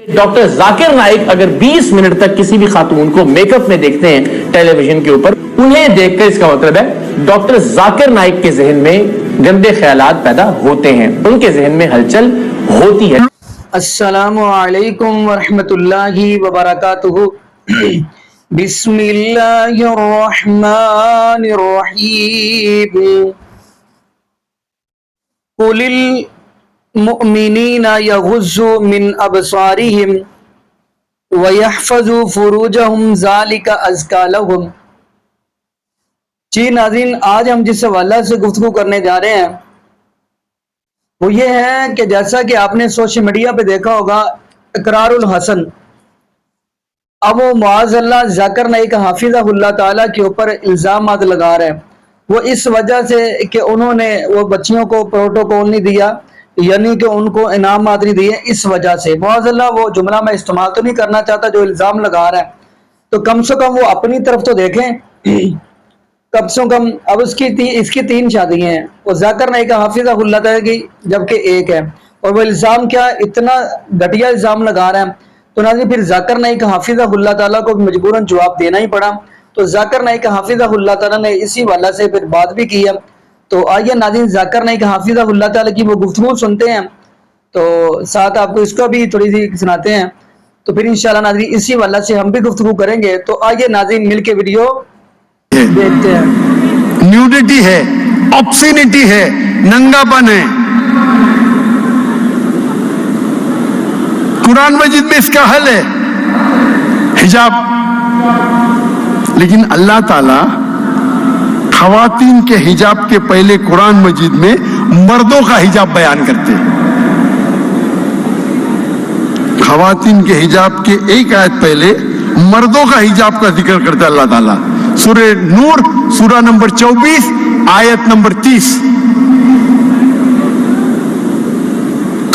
Doctor Zakir Naik اگر 20 minute تک کسی بھی خاتون کو میک اپ میں دیکھتے ہیں ٹیلی ویژن کے اوپر، انہیں دیکھ کر اس کا مطلب ہے ڈاکٹر ذاکر نائک کے ذہن میں گندے خیالات پیدا ہوتے ہیں، ان کے ذہن میں ہلچل ہوتی ہے۔ السلام علیکم ورحمۃ اللہ وبرکاتہ۔ بسم اللہ الرحمن الرحیم۔ قل المؤمنین یغضوا من ابصارہم ویحفظوا فروجہم ذالک ازکی لہم۔ جی ناظرین، آج ہم جس حوالہ سے گفتگو کرنے جا رہے ہیں وہ یہ ہے کہ جیسا کہ آپ نے سوشل میڈیا پہ دیکھا ہوگا، اقرار الحسن، اب وہ معاذ اللہ ذاکر نائک حافظہ اللہ تعالیٰ کے اوپر الزامات لگا رہے ہیں، وہ اس وجہ سے کہ انہوں نے وہ بچیوں کو پروٹوکول نہیں دیا، یعنی کہ ان کو انعامات نہیں دیے، اس وجہ سے معاذ اللہ وہ جملہ میں استعمال تو نہیں کرنا چاہتا جو الزام لگا رہا ہے، تو کم سے کم وہ اپنی طرف تو دیکھیں۔ کم سے کم اب اس کی 3 شادیاں ہیں، وہ ذاکر نائک حافظہ اللہ تعالیٰ کی جبکہ 1 ہے، اور وہ الزام کیا اتنا گھٹیا الزام لگا رہا ہے، تو ناظرین پھر ذاکر نائک حافظہ اللہ تعالیٰ کو مجبوراً جواب دینا ہی پڑا۔ تو ذاکر نائک حافظہ اللہ تعالیٰ نے اسی والا سے پھر بات بھی کی ہے، تو آئیے ناظرین ذاکر نائک حافظہ اللہ تعالیٰ کی وہ گفتگو سنتے ہیں، تو ساتھ آپ کو اس کو بھی تھوڑی سی سناتے ہیں، تو پھر انشاءاللہ ناظرین اسی والا سے ہم بھی گفتگو کریں گے۔ تو آئیے ناظرین مل کے ویڈیو دیکھتے ہیں۔ نیوڈیٹی ہے، آبسینیٹی ہے، ننگا پن ہے، قرآن مجید میں اس کا حل ہے حجاب، لیکن اللہ تعالی خواتین کے حجاب کے پہلے قرآن مجید میں مردوں کا حجاب بیان کرتے ہیں۔ خواتین کے حجاب کے ایک آیت پہلے مردوں کا حجاب کا ذکر کرتا ہے اللہ تعالیٰ، سورہ نور سورہ نمبر 24 آیت نمبر 30۔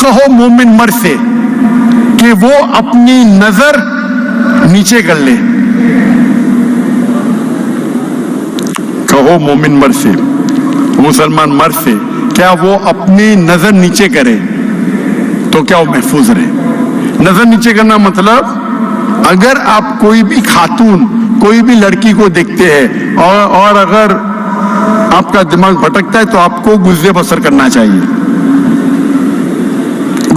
کہو مومن مرد سے کہ وہ اپنی نظر نیچے کر لے، کہو مومن مرد سے، مسلمان مرد سے، کیا وہ اپنی نظر نیچے کرے تو کیا وہ محفوظ رہے۔ نظر نیچے کرنا مطلب اگر آپ کوئی بھی خاتون کوئی بھی لڑکی کو دیکھتے ہیں اور اگر آپ کا دماغ بھٹکتا ہے تو آپ کو گزر بسر کرنا چاہیے،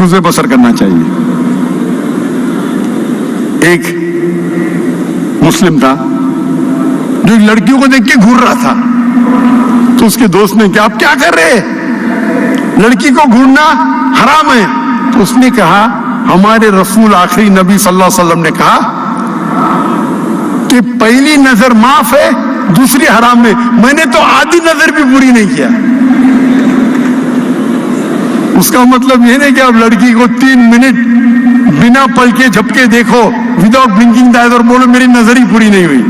گزر بسر کرنا چاہیے۔ ایک مسلم تھا جو لڑکیوں کو دیکھ کے گھور رہا تھا، تو اس کے دوست نے کہا آپ کیا کر رہے، لڑکی کو گھورنا حرام ہے۔ تو اس نے کہا ہمارے رسول آخری نبی صلی اللہ علیہ وسلم نے کہا کہ پہلی نظر معاف ہے، دوسری حرام ہے، میں نے تو آدھی نظر بھی پوری نہیں کیا۔ اس کا مطلب یہ نہیں کہ آپ لڑکی کو 3 منٹ بنا پل کے جھپکے دیکھو وداؤٹ بلنکنگ دا اور بولو میری نظر ہی پوری نہیں ہوئی۔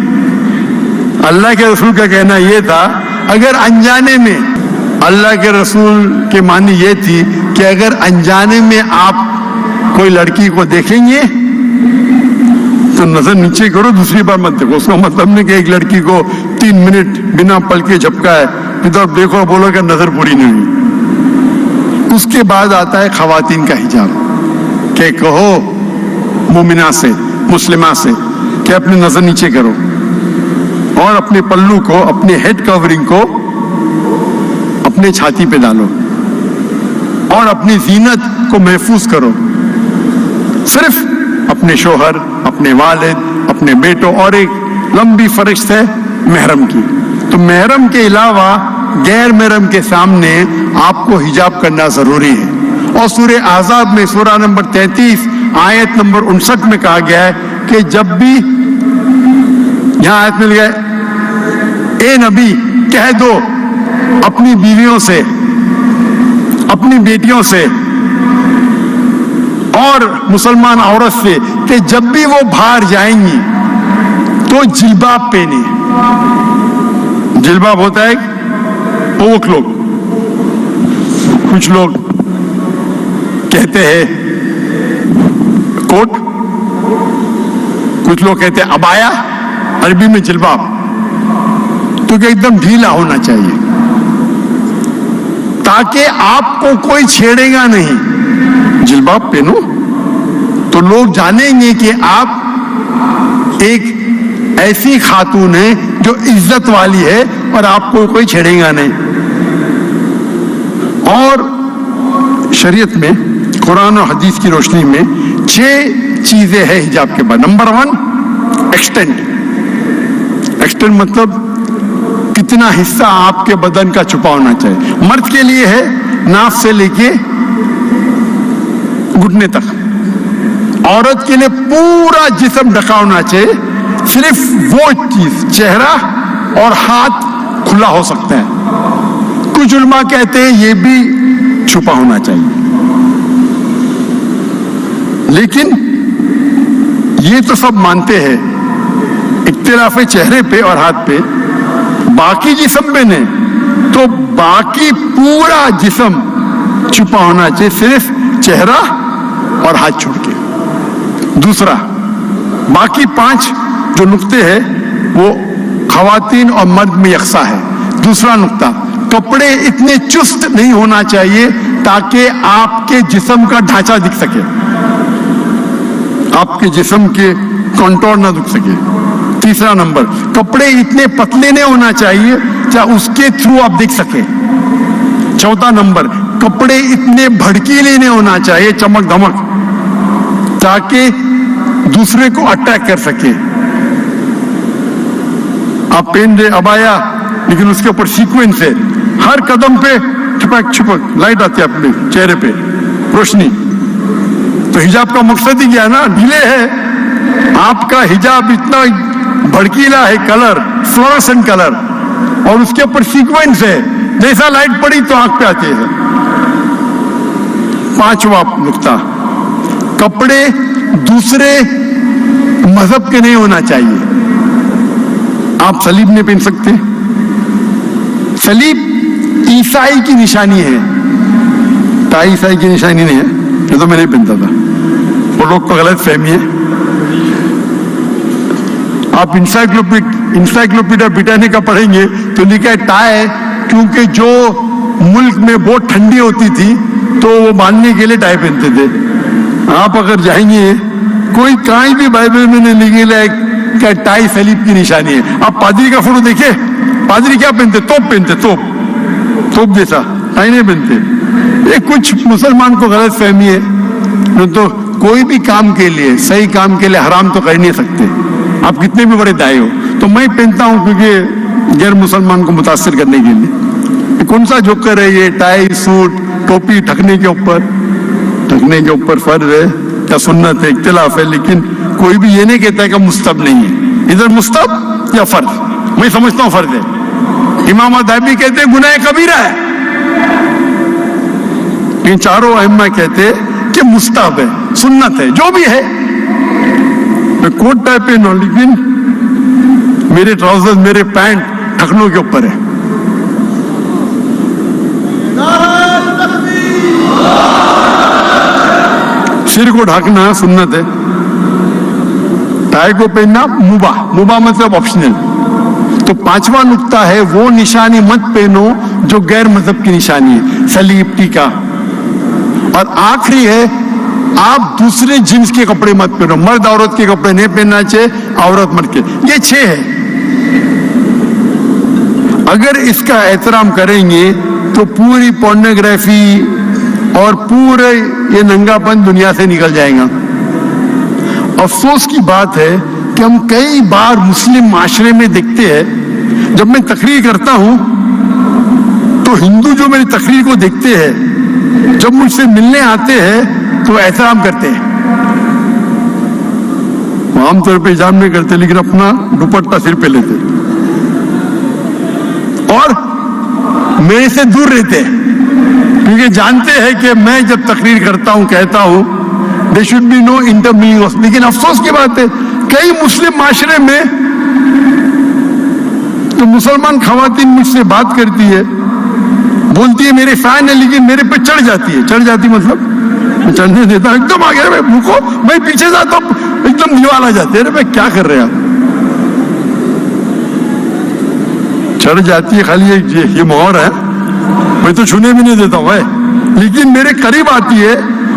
اللہ کے رسول کا کہنا یہ تھا اگر انجانے میں، اللہ کے رسول کے معنی یہ تھی کہ اگر انجانے میں آپ کوئی لڑکی کو دیکھیں گے تو نظر نیچے کرو، دوسری بار مت دیکھو۔ اس کا مطلب نہیں کہ ایک لڑکی کو 3 منٹ بنا پل کے جھپکا ہے ادھر دیکھو بولو کہ نظر پوری نہیں ہوئی۔ اس کے بعد آتا ہے خواتین کا حجاب، کہ کہو مومنہ سے، مسلمہ سے کہ اپنی نظر نیچے کرو اور اپنے پلو کو، اپنے ہیڈ کورنگ کو اپنے چھاتی پہ ڈالو اور اپنی زینت کو محفوظ کرو، صرف اپنے شوہر، اپنے والد، اپنے بیٹوں، اور ایک لمبی فہرست ہے محرم کی۔ تو محرم کے علاوہ غیر محرم کے سامنے آپ کو حجاب کرنا ضروری ہے، اور سورہ احزاب میں سورہ نمبر 33 آیت نمبر 59 میں کہا گیا ہے کہ جب بھی، یہاں آیت مل گئے، اے نبی کہہ دو اپنی بیویوں سے، اپنی بیٹیوں سے اور مسلمان عورت سے کہ جب بھی وہ باہر جائیں گی تو جلباب پہنے۔ جلباب ہوتا ہے پوک لوگ، کچھ لوگ کہتے ہیں کوٹ، کچھ لوگ کہتے ہیں عبایا، عربی میں جلباب، تو کہ ایک دم ڈھیلا ہونا چاہیے تاکہ آپ کو کوئی چھیڑے گا نہیں۔ جلباب پہنو، تو لوگ جانیں گے کہ آپ ایک ایسی خاتون ہیں جو عزت والی ہے اور آپ کو کوئی چھیڑے گا نہیں. اور شریعت میں قرآن اور حدیث کی روشنی میں 6 چیزیں ہیں حجاب کے بعد. Number 1 extent. ایکسٹینٹ مطلب کتنا حصہ آپ کے بدن کا چھپا ہونا چاہیے. مرد کے لیے ہے ناف سے لے کے گھٹنے تک. عورت کے لیے پورا جسم ڈھکا ہونا چاہیے. صرف وہ چیز چہرہ اور ہاتھ کھلا ہو سکتا ہے. کچھ علماء کہتے ہیں یہ بھی چھپا ہونا چاہیے. لیکن یہ تو سب مانتے ہیں اختلاف چہرے پہ اور ہاتھ پہ. باقی جسم میں نہیں تو باقی پورا جسم چھپا ہونا چاہیے, صرف چہرہ اور ہاتھ چھوڑ کے. دوسرا, باقی 5 جو نقطے ہیں وہ خواتین اور مرد میں یکساں ہے. دوسرا نقطہ, کپڑے اتنے چست نہیں ہونا چاہیے تاکہ آپ کے جسم کا ڈھانچہ دکھ سکے, آپ کے جسم کے کنٹور نہ دکھ سکے. تیسرا نمبر, کپڑے اتنے پتلے نہیں ہونا چاہیے چاہے اس کے تھرو آپ دیکھ سکیں. چوتھا نمبر, کپڑے اتنے بھڑکیلے نہیں ہونا چاہیے, چمک دھمک, تاکہ دوسرے کو اٹیک کر سکے. آپ پہن رہے ابایا لیکن اس کے اوپر سیکوینس ہے, ہر قدم پہ چھپک چھپک لائٹ آتی ہے اپنے چہرے پہ, روشنی. تو حجاب کا مقصد ہی کیا ہے نا, ڈھیلے ہے. آپ کا حجاب اتنا بھڑکیلا ہے, کلر فلورسنٹ کلر, اور اس کے اوپر سیکوینس ہے, جیسا لائٹ پڑی تو آنکھ پہ آتی ہے. 5واں نقطہ, کپڑے دوسرے مذہب کے نہیں ہونا چاہیے. آپ صلیب نہیں پہن سکتے. صلیب عیسائی کی نشانی ہے, ٹائی عیسائی کی نشانی نہیں ہے. یہ تو میں نہیں پہنتا تھا, وہ لوگ کو غلط فہمی ہے. آپ انسائکلوپیڈیا برٹانیکا پڑھیں گے تو لکھا ہے ٹائی, کیونکہ جو ملک میں بہت ٹھنڈی ہوتی تھی تو وہ باندھنے کے لیے ٹائی پہنتے تھے. آپ اگر جائیں گے کوئی کہیں بھی بائبل میں نہیں لکھا ہے کہ ٹائی صلیب کی نشانی ہے. آپ پادری کا فوٹو دیکھیں, پادری کیا پہنتے, توپ پہنتے, توپ جیسا ٹائی نہیں پہنتے. یہ کچھ مسلمان کو غلط فہمی ہے. تو کوئی بھی کام کے لیے, صحیح کام کے لیے حرام تو کر نہیں سکتے, آپ کتنے بھی بڑے دائی ہو. تو میں پہنتا ہوں کیونکہ غیر مسلمان کو متاثر کرنے کے لیے. کون سا جوکر ہے یہ, ٹائی سوٹ ٹوپی ڈھکنے کے اوپر فرض ہے یا سنت ہے, اختلاف ہے. لیکن کوئی بھی یہ نہیں کہتا ہے کہ مستحب نہیں ہے. ادھر مستحب یا فرض, میں سمجھتا ہوں فرض ہے. امام ذہبی کہتے ہیں گناہ کبیرہ ہے, ان چاروں ائمہ کہتے کہ مستحب ہے, سنت ہے, جو بھی ہے. میں کوٹ ٹائپ پہن ہوں لیکن میرے ٹراؤزر میرے پینٹ ڈھکنوں کے اوپر ہے. سر کو ڈھانکنا سنت ہے, ٹائی کو پہننا مباح مطلب آپشنل. تو 5واں نقطہ ہے وہ نشانی مت پہنو جو غیر مذہب کی نشانی ہے, صلیب, ٹیکا. اور آخری ہے آپ دوسرے جنس کے کپڑے مت پہنو, مرد عورت کے کپڑے نہیں پہننا چاہیے, عورت مرد کے. یہ 6 ہے. اگر اس کا احترام کریں گے تو پوری پورنوگرافی اور پورے یہ ننگا پن دنیا سے نکل جائے گا. افسوس کی بات ہے کہ ہم کئی بار مسلم معاشرے میں دیکھتے ہیں, جب میں تقریر کرتا ہوں تو ہندو جو میری تقریر کو دیکھتے ہیں, جب مجھ سے ملنے آتے ہیں تو احترام کرتے ہیں. عام طور پہ حجاب نہیں کرتے لیکن اپنا دوپٹہ سر پہ لیتے اور میرے سے دور رہتے ہیں, کیونکہ جانتے ہیں کہ میں جب تقریر کرتا ہوں کہتا ہوں there should be no intermingling. لیکن افسوس کی بات ہے کئی مسلم معاشرے میں تو مسلمان خواتین مجھ سے بات کرتی ہے, بولتی ہے میرے فین ہے, لیکن میرے پہ چڑھ جاتی مطلب میں چڑھنے دیتا ایک دم آگے میں بھوکو, میں پیچھے جاتا ہوں ایک دم دیوال آ جاتے ہیں, میں کیا کر رہے آپ, چڑھ جاتی ہے. خالی یہ مہر ہے, میں تو چھونے بھی نہیں دیتا ہوں. لیکن میرے قریب آتی ہے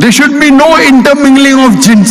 There should be no intermingling of jinns.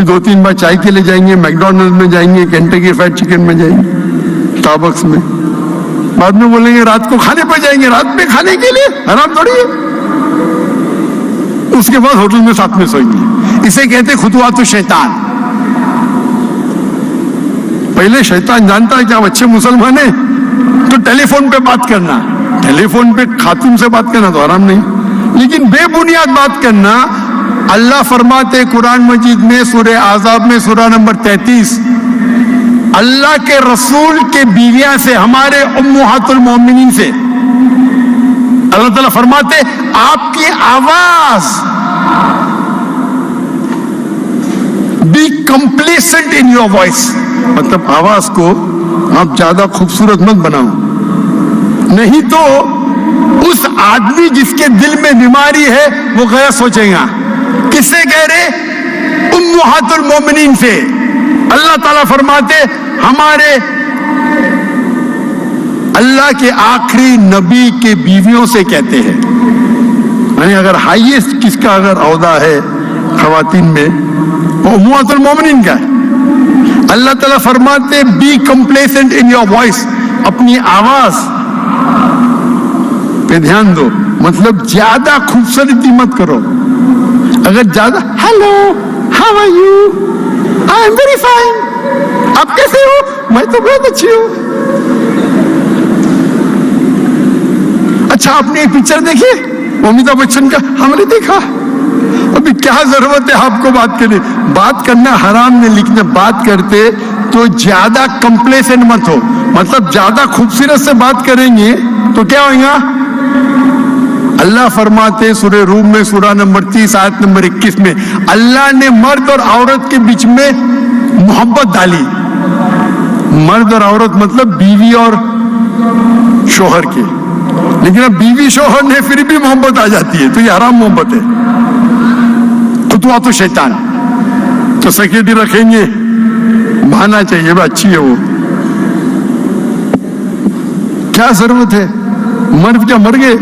پھر 2-3 بار چائے کے لیے جائیں گے, میکڈونلڈ میں جائیں گے, کینٹکی فرائڈ چکن میں جائیں گے, اسٹاربکس میں. بعد میں بولیں گے رات کو کھانے پہ جائیں گے, رات میں کھانے کے لیے حرام تھوڑی ہے. اس کے بعد ہوٹل میں ساتھ میں سوئیں گے. اسے کہتے خطوات الشیطان. پہلے شیطان جانتا ہے کہ آپ اچھے مسلمان ہیں تو ٹیلی فون پہ بات کرنا, ٹیلی فون پہ خاتون سے بات کرنا تو حرام نہیں, لیکن بے بنیاد بات کرنا. اللہ فرماتے قرآن مجید میں سورہ احزاب میں سورہ نمبر 33, اللہ کے رسول کے بیویاں سے, ہمارے امہات المومنین سے اللہ تعالیٰ فرماتے آپ کی آواز be complacent in your voice, مطلب آواز کو آپ زیادہ خوبصورت مت بناؤ, نہیں تو اس آدمی جس کے دل میں بیماری ہے وہ غیر سوچے گا. کس سے کہہ رہے؟ امہات المومنین سے. اللہ تعالیٰ فرماتے ہمارے اللہ کے آخری نبی کے بیویوں سے کہتے ہیں, یعنی اگر ہائیسٹ کس کا اگر عہدہ ہے خواتین میں وہ امہات المومنین کا ہے. اللہ تعالیٰ فرماتے be complacent in your voice, اپنی آواز پہ دھیان دو, مطلب زیادہ خوبصورتی مت کرو. اگر زیادہ hello how are you, I am very fine, آپ کیسے ہو, میں تو بہت اچھی ہوں. اچھا آپ نے ایک پکچر دیکھی امیتابھ بچن کا؟ ہم نے دیکھا. ابھی کیا ضرورت ہے آپ کو بات کرنے, بات کرنا حرام نہیں, لیکن بات کرتے تو زیادہ کمپلیسنٹ مت ہو, مطلب زیادہ خوبصورت سے بات کریں گے تو کیا ہوگا. اللہ فرماتے سورہ روم میں سورہ نمبر 30 آیت نمبر 21 میں اللہ نے مرد اور عورت کے بیچ میں محبت ڈالی. مرد اور عورت مطلب بیوی اور شوہر کے, لیکن اب بیوی شوہر نے پھر بھی محبت آ جاتی ہے تو یہ حرام محبت ہے. خطوات الشیطان. تو سیکرٹری رکھیں گے, بہانا چاہیے بھائی اچھی ہے وہ, کیا ضرورت ہے, مرد کیا مر گئے.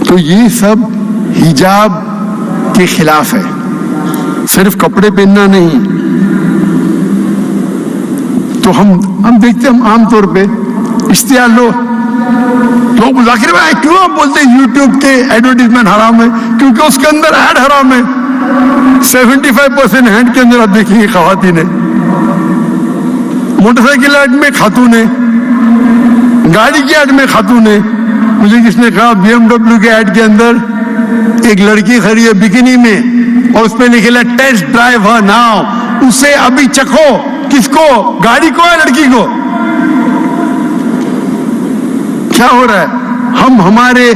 تو یہ سب حجاب کے خلاف ہے, صرف کپڑے پہننا نہیں. تو ہم دیکھتے ہیں عام طور پہ اشتہار لو, لوگ ذاکر بھائی کیوں آپ بولتے ہیں یوٹیوب کے ایڈورٹیزمنٹ حرام ہے؟ کیونکہ اس کے اندر ایڈ حرام ہے. 75% ہینڈ کے اندر آپ دیکھیں گے خواتین ہیں, موٹر سائیکل ایڈ میں خاتون ہیں, گاڑی کے ایڈ میں خاتون ہیں. مجھے کس نے کہا BMW کے ایڈ کے اندر ایک لڑکی کھڑی ہے بکینی میں اور اس پہ لکھا ہے ٹیسٹ ڈرائیو ہر ناؤ, اسے ابھی چکھو. کس کو؟ گاڑی کو ہے لڑکی کو. کیا ہو رہا ہے؟ ہم ہمارے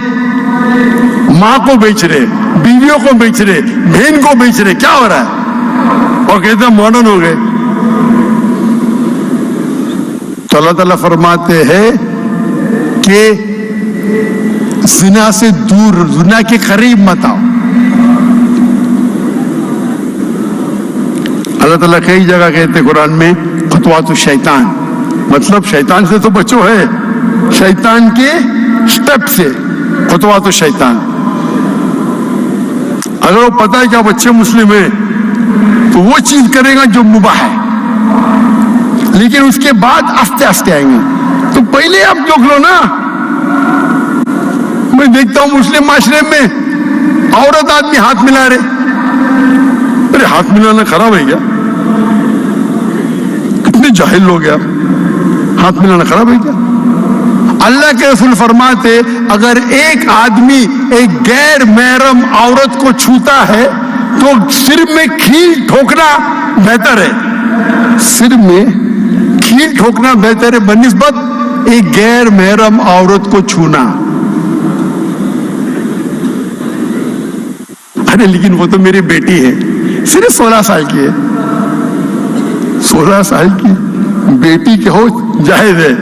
ماں کو بیچ رہے, بیویوں کو بیچ رہے, بہن کو بیچ رہے. کیا ہو رہا ہے؟ اور کہتے ہیں ماڈرن ہو گئے. تو اللہ تعالیٰ فرماتے ہیں کہ زنا سے دور, زنا کے قریب مت آؤ. اللہ تعالیٰ کئی جگہ کہتے قرآن میں خطوات الشیطان, مطلب شیطان سے تو بچو ہے, شیطان کے سٹیپ سے. خطوات الشیطان. اگر وہ پتا ہے کہ آپ اچھے مسلم ہیں تو وہ چیز کرے گا جو مباح ہے, لیکن اس کے بعد آستے آستے آئیں گے. تو پہلے آپ دیکھ لو نا. میں دیکھتا ہوں مسلم معاشرے میں عورت آدمی ہاتھ ملا رہے. ارے ہاتھ ملانا خراب ہے کیا؟ کتنے جاہل لوگ ہیں آپ, ہاتھ ملانا خراب ہے کیا؟ اللہ کے رسول فرماتے اگر ایک آدمی ایک غیر محرم عورت کو چھوتا ہے تو سر میں کھیل ٹھوکنا بہتر ہے. سر میں کھیل ٹھوکنا بہتر ہے بنسبت ایک غیر محرم عورت کو چھونا. ارے لیکن وہ تو میری بیٹی ہے, صرف 16 سال کی ہے. 16 سال کی بیٹی کے ہو جائز ہے.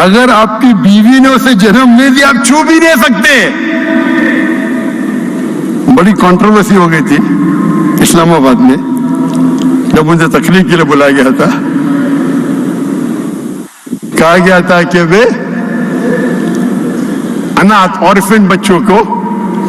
اگر آپ کی بیوی نے اسے جنم نہیں دیا آپ چھو بھی نہیں سکتے. بڑی کنٹروورسی ہو گئی تھی اسلام آباد میں جب مجھے تقریر کے لیے بلایا گیا تھا. کہا گیا تھا کہ وہ اناتھ اورفن بچوں کو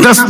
10